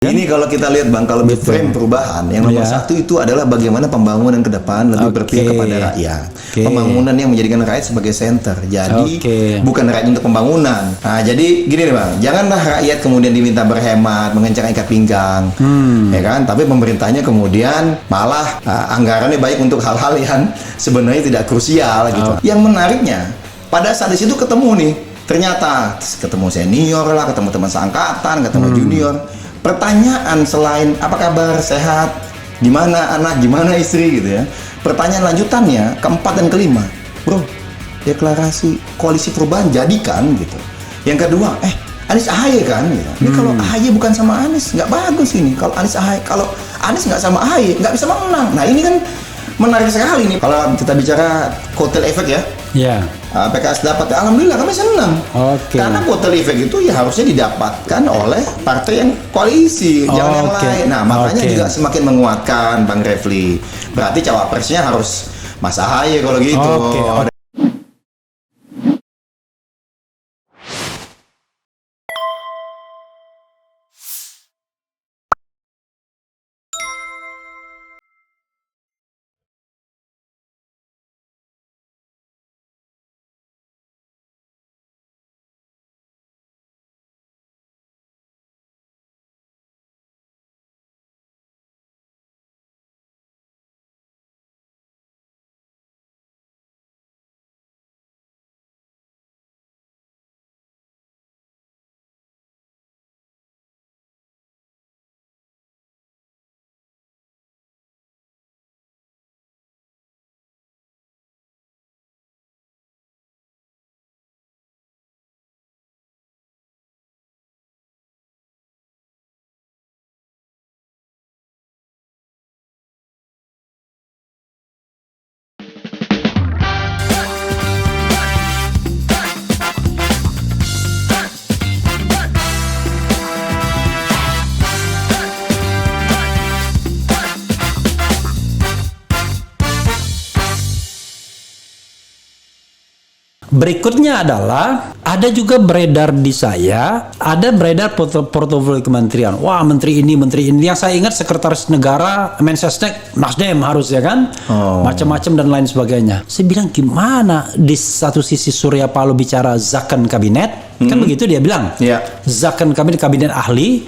Ini kalau kita lihat Bang, kalau frame perubahan, yang nomor satu itu adalah bagaimana pembangunan ke depan lebih berpihak kepada rakyat. Pembangunan yang menjadikan rakyat sebagai center. Jadi bukan rakyat untuk pembangunan. Nah, jadi gini nih Bang, janganlah rakyat kemudian diminta berhemat, mengencangkan ikat pinggang, ya kan? Tapi pemerintahnya kemudian malah anggarannya baik untuk hal-hal yang sebenarnya tidak krusial gitu. Yang menariknya, pada saat di situ ketemu nih, ternyata ketemu senior lah, ketemu teman seangkatan, ketemu junior. Pertanyaan selain apa kabar, sehat, gimana anak, gimana istri gitu ya. Pertanyaan lanjutannya keempat dan kelima, bro, deklarasi koalisi perubahan jadikan gitu. Yang kedua, Anies AHY kan gitu. Ini kalau AHY bukan sama Anies nggak bagus ini. Kalau Anies nggak sama AHY nggak bisa menang. Nah ini kan menarik sekali nih. Kalau kita bicara kotel efek ya. Iya. PKS dapat, alhamdulillah kami senang. Karena kotel efek itu ya harusnya didapatkan oleh partai yang koalisi, jangan yang lain. Nah makanya juga semakin menguatkan Bang Refli. Berarti cawapresnya harus Mas AHY kalau gitu. Berikutnya adalah ada juga beredar di saya, ada beredar portofolio kementerian. Wah, menteri ini. Yang saya ingat sekretaris negara, Mensesnek, Nasdem harus ya kan? Macam-macam dan lain sebagainya. Saya bilang gimana di satu sisi Surya Paloh bicara zakon kabinet, kan begitu dia bilang. Zakon kabinet ahli,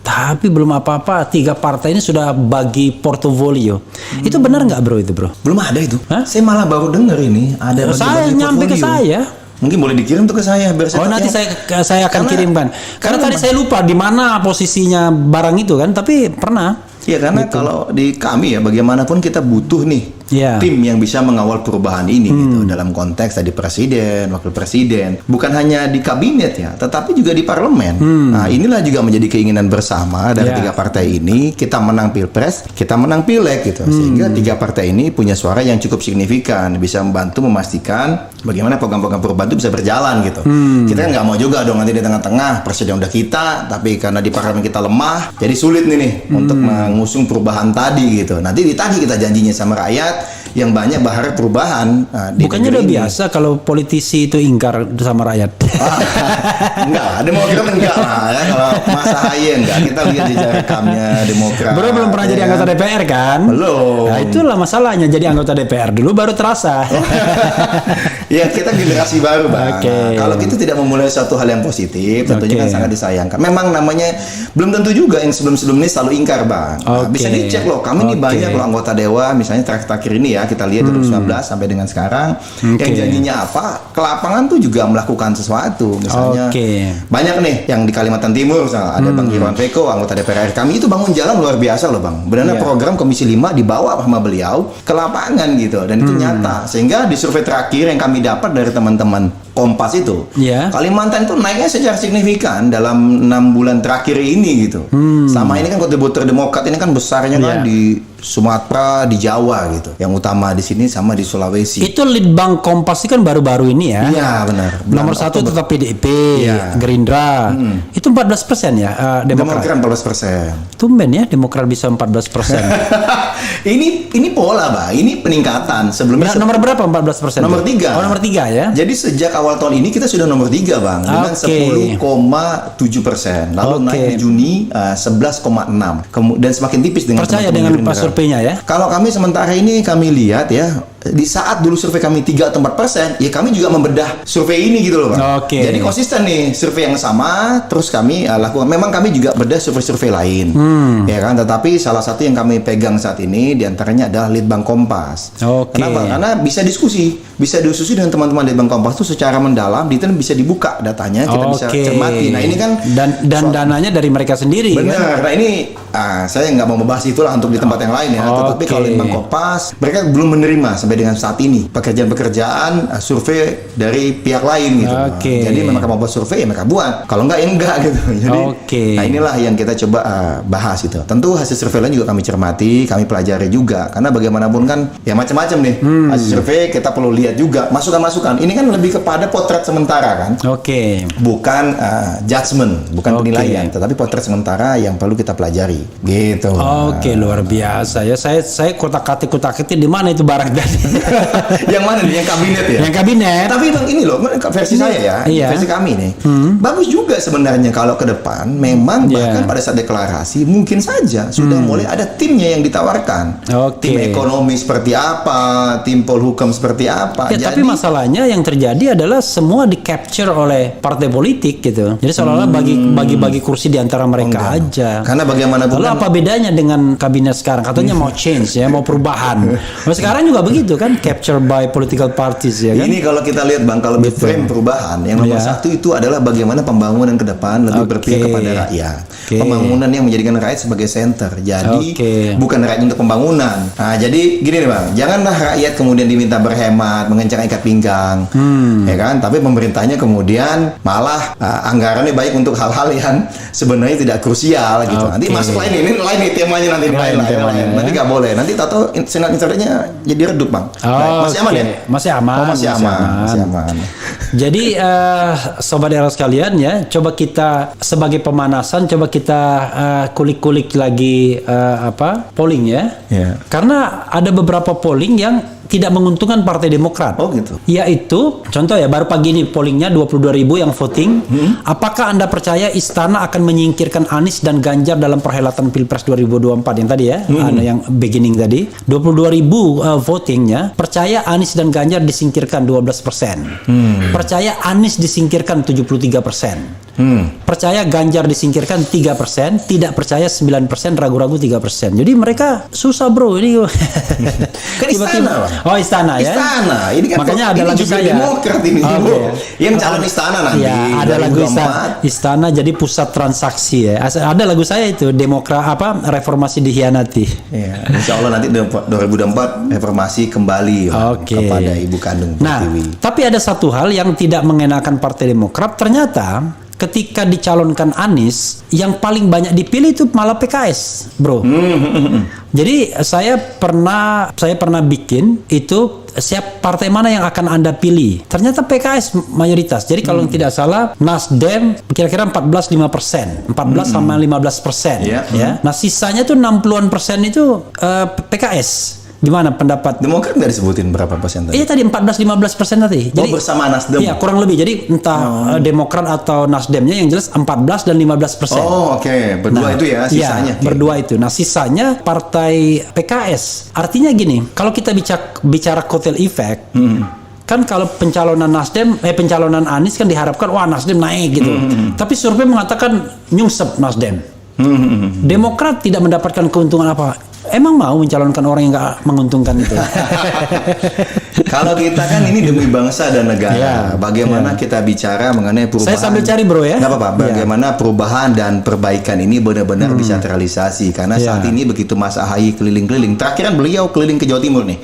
tapi belum apa-apa 3 partai ini sudah bagi portofolio. Itu benar nggak bro itu bro? Belum ada itu. Saya malah baru dengar ini ada bagi-bagi saya nyampe ke saya. Mungkin boleh dikirim tuh ke saya biar saya nanti saya akan kirimkan. Karena tadi saya lupa di mana posisinya barang itu kan, tapi pernah. Ya karena kalau di kami ya bagaimanapun kita butuh nih tim yang bisa mengawal perubahan ini gitu dalam konteks tadi presiden, wakil presiden, bukan hanya di kabinet ya, tetapi juga di parlemen. Nah inilah juga menjadi keinginan bersama dari 3 partai ini. Kita menang pilpres, kita menang pileg gitu, sehingga 3 partai ini punya suara yang cukup signifikan, bisa membantu memastikan bagaimana program-program perubahan itu bisa berjalan gitu. Kita kan nggak mau juga dong nanti di tengah-tengah presiden udah kita, tapi karena di parlemen kita lemah, jadi sulit nih untuk mengusung perubahan tadi gitu. Nanti ditagih kita janjinya sama rakyat yang banyak berharap perubahan. Bukannya udah biasa kalau politisi itu ingkar sama rakyat? Enggak, Demokrat enggak lah ya. Kalau Mas AHY enggak, kita lihat di rekamnya Demokrat. Bro belum pernah jadi anggota DPR kan? Belum. Nah itulah masalahnya, jadi anggota DPR dulu baru terasa. Ya kita generasi baru Bang. Nah, kalau kita tidak memulai suatu hal yang positif, tentunya kan sangat disayangkan. Memang namanya belum tentu juga yang sebelum-sebelum ini selalu ingkar Bang. Bisa dicek loh, kami ini banyak loh anggota dewa, misalnya terakhir ini ya kita lihat 2019 sampai dengan sekarang, yang janjinya apa, ke lapangan tuh juga melakukan sesuatu. Misalnya banyak nih yang di Kalimantan Timur, misalnya ada Bang Irwan Veko, anggota DPR kami itu bangun jalan luar biasa loh Bang. Benar program Komisi 5 dibawa sama beliau ke lapangan gitu, dan itu nyata. Sehingga di survei terakhir yang kami dapat dari teman-teman Kompas itu, Kalimantan itu naiknya secara signifikan dalam 6 bulan terakhir ini gitu. Sama ini kan kontributor Demokrat ini kan besarnya kan di Sumatera, di Jawa gitu. Yang utama di sini sama di Sulawesi. Itu Litbang Kompas ini kan baru-baru ini ya. Iya benar. Nomor 1 tetap PDIP, Gerindra. Itu 14% ya Demokrat. 14%. Tumben ya Demokrat bisa 14%. Ini pola Bang, ini peningkatan. Sebelumnya nomor berapa 14%? Nomor 3. Oh nomor 3 ya. Jadi sejak awal awal tahun ini kita sudah nomor 3 Bang dengan 10,7%. Lalu naik di Juni 11,6. Dan semakin tipis dengan percaya dengan pas surveinya ya. Kalau kami sementara ini kami lihat ya, di saat dulu survei kami 3 atau 4%, ya kami juga membedah survei ini gitu loh Bang. Jadi konsisten nih survei yang sama terus kami lakukan. Memang kami juga bedah survei-survei lain. Ya kan, tetapi salah satu yang kami pegang saat ini diantaranya adalah Litbang Kompas. Kenapa? Karena bisa diskusi dengan teman-teman Litbang Kompas itu secara mendalam, detail bisa dibuka datanya, kita bisa cermati. Nah ini kan dan dananya dari mereka sendiri. Benar. Nah ini saya nggak mau membahas itulah untuk di tempat yang lain ya. Tetapi kalau Litbang Kompas mereka belum menerima sampai dengan saat ini pekerjaan-pekerjaan survei dari pihak lain gitu. Jadi mereka mau buat survei ya mereka buat. Kalau enggak ya enggak gitu. Jadi nah inilah yang kita coba bahas itu. Tentu hasil survei lain juga kami cermati, kami pelajari juga karena bagaimanapun kan ya macam-macam nih. Hasil survei kita perlu lihat juga masukan-masukan. Ini kan lebih kepada potret sementara kan. Bukan judgement, bukan penilaian, tetapi potret sementara yang perlu kita pelajari. Gitu. Luar biasa ya. Saya kotak-katik di mana itu barang tadi? Yang mana nih? Yang kabinet ya? Yang kabinet. Tapi Bang ini loh, versi saya ya, versi kami nih. Bagus juga sebenarnya kalau ke depan memang bahkan pada saat deklarasi mungkin saja sudah mulai ada timnya yang ditawarkan. Tim ekonomi seperti apa, tim polhukam seperti apa. Ya, tapi masalahnya yang terjadi adalah semua di-capture oleh partai politik gitu. Jadi seolah-olah bagi kursi di antara mereka aja. Karena bagaimanapun lalu apa bedanya dengan kabinet sekarang? Katanya mau change ya, mau perubahan. Sekarang juga begitu kan, capture by political parties ya kan. Ini kalau kita lihat Bang, kalau frame perubahan yang nomor satu itu adalah bagaimana pembangunan ke depan lebih berpihak kepada rakyat. Pembangunan yang menjadikan rakyat sebagai center. Jadi bukan rakyat untuk pembangunan. Nah, jadi gini nih Bang, janganlah rakyat kemudian diminta berhemat, mengencang ikat pinggang. Ya kan? Tapi pemerintahnya kemudian malah anggarannya baik untuk hal-hal yang sebenarnya tidak krusial gitu. Nanti masuk lain nih temanya nanti lain. Nanti nggak boleh. Nanti tato senat insertnya jadi redup Bang. Masih aman ya? Masih aman. Masih aman. Jadi sobat era sekalian ya, coba kita sebagai pemanasan coba kita kulik-kulik lagi polling ya. Karena ada beberapa polling yang tidak menguntungkan Partai Demokrat. Gitu. Yaitu, contoh ya, baru pagi ini pollingnya 22.000 yang voting. Apakah Anda percaya Istana akan menyingkirkan Anies dan Ganjar dalam perhelatan Pilpres 2024 yang tadi ya, yang beginning tadi. 22.000 votingnya, percaya Anies dan Ganjar disingkirkan 12%. Percaya Anies disingkirkan 73%. Percaya Ganjar disingkirkan 3%, tidak percaya 9%, ragu-ragu 3%. Jadi mereka susah bro ini. Kan Istana. Istana ya. Istana. Ini kan makanya ada lagu saya. Demokrat ini. Yang calon Istana nanti. Ya, ada lagu Istana jadi pusat transaksi ya. Ada lagu saya itu reformasi dikhianati. Ya, insya Allah nanti 2024 reformasi kembali kepada ibu kandung Pertiwi. Tapi ada satu hal yang tidak mengenakan Partai Demokrat. Ternyata ketika dicalonkan Anies, yang paling banyak dipilih itu malah PKS, bro. Jadi saya pernah bikin itu siap partai mana yang akan Anda pilih. Ternyata PKS mayoritas. Jadi kalau tidak salah Nasdem kira-kira 14-5%, 14 sama 15%. Ya. Nah sisanya tuh 60-an% itu PKS. Gimana pendapat? Demokrat nggak disebutin berapa persen tadi? Iya tadi 14-15% tadi. Jadi bersama Nasdem. Iya kurang lebih. Jadi entah Demokrat atau Nasdemnya yang jelas 14 dan 15%. Berdua itu ya sisanya. Iya, berdua itu. Nah sisanya partai PKS. Artinya gini, kalau kita bicara kotel efek, kan kalau pencalonan Anies kan diharapkan Nasdem naik gitu. Tapi survei mengatakan nyungsep Nasdem. Demokrat tidak mendapatkan keuntungan apa. Emang mau mencalonkan orang yang nggak menguntungkan itu? Kalau kita kan ini demi bangsa dan negara. Bagaimana kita bicara mengenai perubahan? Saya sambil cari bro ya. Nggak apa-apa. Bagaimana perubahan dan perbaikan ini benar-benar bisa terrealisasi? Karena saat ini begitu Mas Ahaye keliling-keliling. Terakhir kan beliau keliling ke Jawa Timur nih.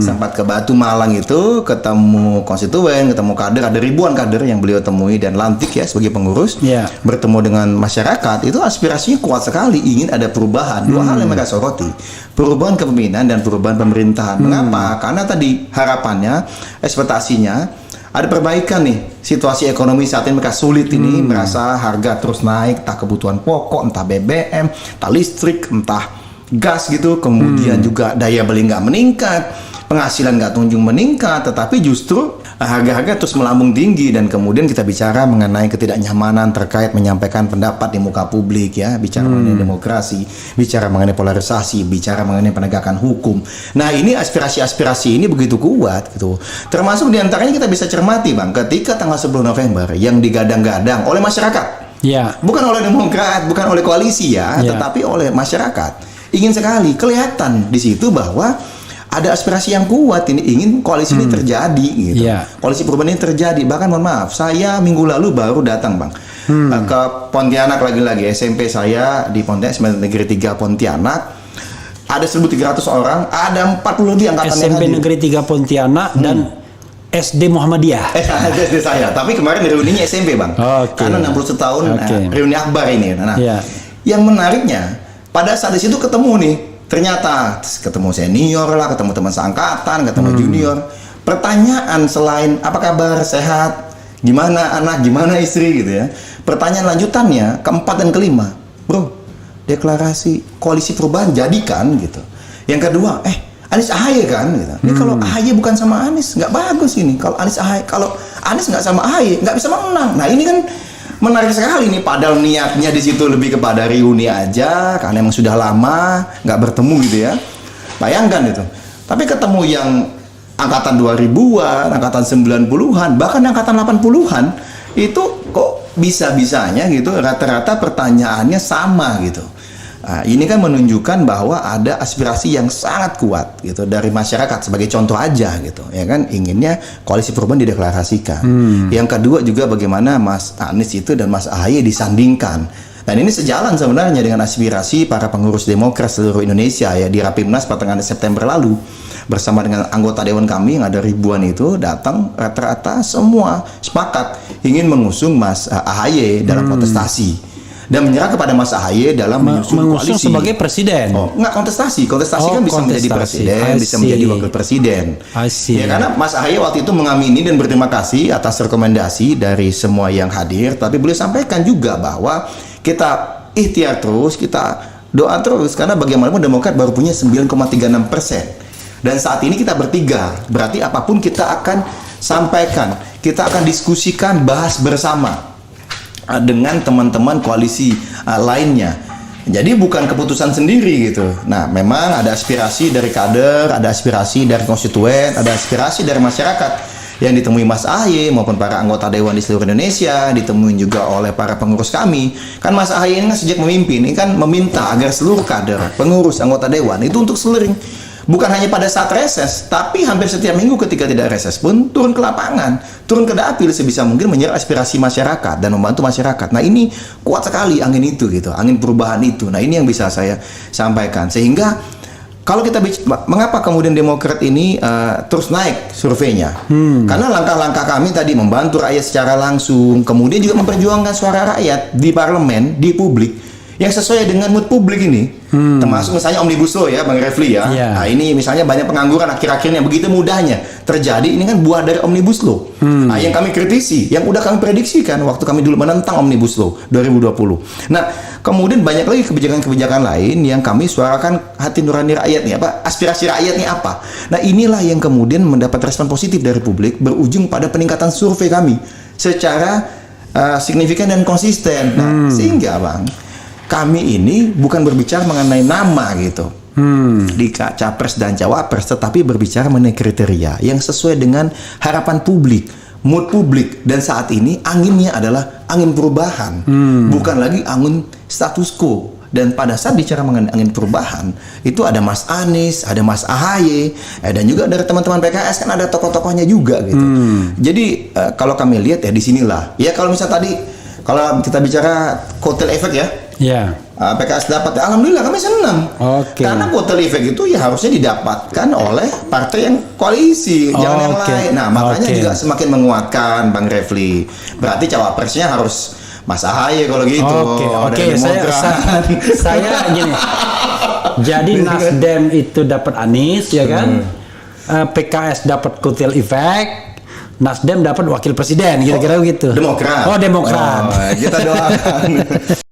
Sempat ke Batu Malang itu ketemu konstituen, ketemu kader. Ada ribuan kader yang beliau temui dan lantik ya sebagai pengurus. Bertemu dengan masyarakat itu aspirasinya kuat sekali. Ingin ada perubahan. Dua hal yang mereka soroti. Perubahan kepemimpinan dan perubahan pemerintahan. Mengapa? Karena tadi harapannya, ekspektasinya ada perbaikan nih. Situasi ekonomi saat ini mereka sulit ini, merasa harga terus naik, entah kebutuhan pokok, entah BBM, entah listrik, entah gas gitu. Kemudian juga daya beli nggak meningkat. penghasilan nggak kunjung meningkat, tetapi justru harga-harga terus melambung tinggi, dan kemudian kita bicara mengenai ketidaknyamanan terkait menyampaikan pendapat di muka publik ya, bicara mengenai demokrasi, bicara mengenai polarisasi, bicara mengenai penegakan hukum. Nah, ini aspirasi-aspirasi ini begitu kuat gitu. Termasuk diantaranya kita bisa cermati Bang, ketika tanggal 10 November yang digadang-gadang oleh masyarakat. Ya. Bukan oleh Demokrat, bukan oleh koalisi ya, tetapi oleh masyarakat. Ingin sekali kelihatan di situ bahwa ada aspirasi yang kuat ini, ingin koalisi ini terjadi gitu. Koalisi perubahan ini terjadi. Bahkan mohon maaf, saya minggu lalu baru datang Bang ke Pontianak lagi-lagi, SMP saya di Pontianak, Sekolah Negeri 3 Pontianak. Ada 1.300 orang, ada 40 lebih angkatan SMP Negeri 3 Pontianak dan SD Muhammadiyah. SD saya, tapi kemarin reuninya SMP Bang. Karena 61 tahun reuni akbar ini. Nah, yang menariknya pada saat di situ ketemu nih, ternyata ketemu senior lah, ketemu teman seangkatan, ketemu junior. Pertanyaan selain apa kabar, sehat, gimana anak, gimana istri gitu ya. Pertanyaan lanjutannya keempat dan kelima, bro, deklarasi koalisi perubahan jadikan gitu. Yang kedua, Anies AHY kan gitu. Ini kalau AHY bukan sama Anies nggak bagus ini. Kalau Anies nggak sama AHY nggak bisa menang. Nah, ini kan menarik sekali nih, padahal niatnya di situ lebih kepada reuni aja karena emang sudah lama nggak bertemu gitu ya. Bayangkan itu. Tapi ketemu yang angkatan 2000-an, angkatan 90-an, bahkan angkatan 80-an itu kok bisa-bisanya gitu rata-rata pertanyaannya sama gitu. Nah, ini kan menunjukkan bahwa ada aspirasi yang sangat kuat gitu dari masyarakat. Sebagai contoh aja gitu ya kan, inginnya koalisi perubahan dideklarasikan. Yang kedua juga bagaimana Mas Anies itu dan Mas AHY disandingkan. Dan ini sejalan sebenarnya dengan aspirasi para pengurus Demokrat seluruh Indonesia ya, di Rapimnas pertengahan September lalu. Bersama dengan anggota dewan kami yang ada ribuan itu datang, rata-rata semua sepakat ingin mengusung Mas AHY dalam kontestasi. Dan menyerah kepada Mas AHY dalam mengusung koalisi sebagai presiden. Enggak kontestasi kan bisa menjadi presiden, bisa menjadi wakil presiden. Ya, karena Mas AHY waktu itu mengamini dan berterima kasih atas rekomendasi dari semua yang hadir, tapi beliau sampaikan juga bahwa kita ikhtiar terus, kita doa terus, karena bagaimanapun Demokrat baru punya 9,36%. Dan saat ini kita bertiga, berarti apapun kita akan sampaikan, kita akan diskusikan, bahas bersama dengan teman-teman koalisi lainnya. Jadi bukan keputusan sendiri gitu. Nah, memang ada aspirasi dari kader, ada aspirasi dari konstituen, ada aspirasi dari masyarakat yang ditemui Mas AHY maupun para anggota dewan di seluruh Indonesia, ditemui juga oleh para pengurus kami. Kan Mas AHY ini sejak memimpin ini kan meminta agar seluruh kader, pengurus, anggota dewan itu untuk seluruh, bukan hanya pada saat reses, tapi hampir setiap minggu ketika tidak reses pun turun ke lapangan, turun ke dapil sebisa mungkin menyerap aspirasi masyarakat dan membantu masyarakat. Nah, ini kuat sekali angin itu gitu, angin perubahan itu. Nah, ini yang bisa saya sampaikan. Sehingga kalau kita mengapa kemudian Demokrat ini terus naik surveinya? Karena langkah-langkah kami tadi membantu rakyat secara langsung, kemudian juga memperjuangkan suara rakyat di parlemen, di publik, yang sesuai dengan mood publik ini. Termasuk misalnya Omnibus Law ya Bang Refli ya. Nah, ini misalnya banyak pengangguran akhir-akhirnya begitu mudahnya terjadi, ini kan buah dari Omnibus Law. Nah, yang kami kritisi, yang udah kami prediksikan waktu kami dulu menentang Omnibus Law 2020. Nah, kemudian banyak lagi kebijakan-kebijakan lain yang kami suarakan hati nurani rakyat nih, aspirasi rakyat nih apa. Nah, inilah yang kemudian mendapat respon positif dari publik, berujung pada peningkatan survei kami secara signifikan dan konsisten. Nah, sehingga Bang, kami ini bukan berbicara mengenai nama gitu di capres dan cawapres, tetapi berbicara mengenai kriteria yang sesuai dengan harapan publik, mood publik. Dan saat ini anginnya adalah angin perubahan, bukan lagi angin status quo. Dan pada saat bicara mengenai angin perubahan itu ada Mas Anies, ada Mas AHY, dan juga dari teman-teman PKS kan ada tokoh-tokohnya juga gitu. Jadi kalau kami lihat ya di sinilah ya, kalau misal tadi kalau kita bicara kotel efek ya, PKS dapat, ya, alhamdulillah kami senang. Karena kotel efek itu ya harusnya didapatkan oleh partai yang koalisi, jangan yang lain. Nah, makanya juga semakin menguatkan Bang Refli. Berarti cawapresnya harus Mas AHY kalau gitu. Saya gini. Jadi Nasdem itu dapat Anies ya kan? PKS dapat kotel efek. Nasdem dapat wakil presiden, kira-kira begitu. Demokrat. Demokrat. Kita doakan.